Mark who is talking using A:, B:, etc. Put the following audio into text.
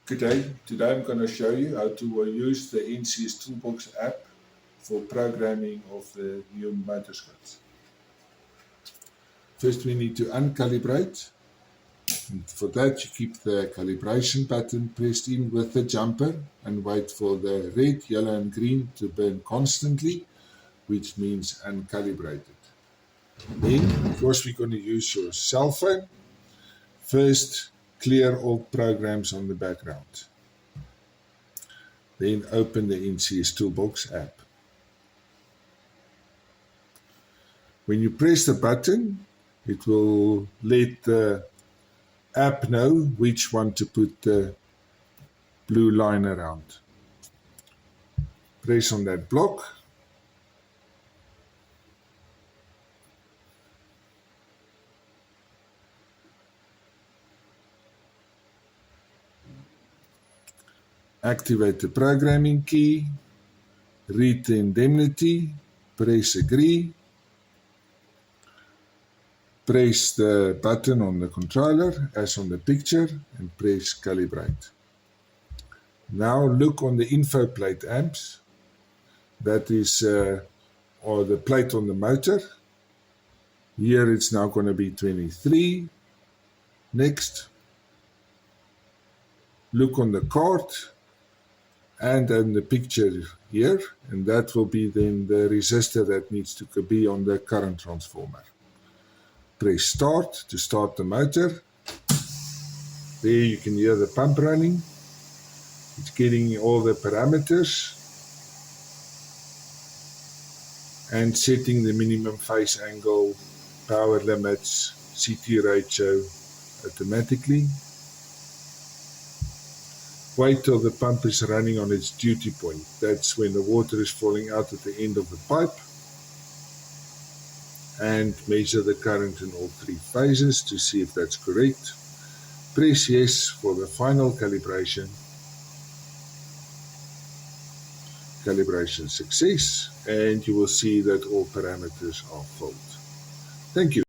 A: Good day. Today I'm going to show you how to use the NCS Toolbox app for programming of the new Motorscopes. First we need to uncalibrate. And for that you keep the calibration button pressed in with the jumper and wait for the red, yellow and green to burn constantly, which means uncalibrated. Then of course we're going to use your cell phone. First clear all programs on the background. Then open the NCS Toolbox app. When you press the button, it will let the app know which one to put the blue line around. Press on that block. Activate the programming key. Read the indemnity. Press agree. Press the button on the controller as on the picture and press calibrate. Now look on the info plate amps. That is or the plate on the motor. Here it's now going to be 23. Next. Look on the card and in the picture here, and that will be then the resistor that needs to be on the current transformer. Press start to start the motor. There you can hear the pump running. It's getting all the parameters and setting the minimum phase angle, power limits, CT ratio automatically. Wait till the pump is running on its duty point. That's when the water is falling out at the end of the pipe. And measure the current in all three phases to see if that's correct. Press yes for the final calibration. Calibration success, and you will see that all parameters are filled. Thank you.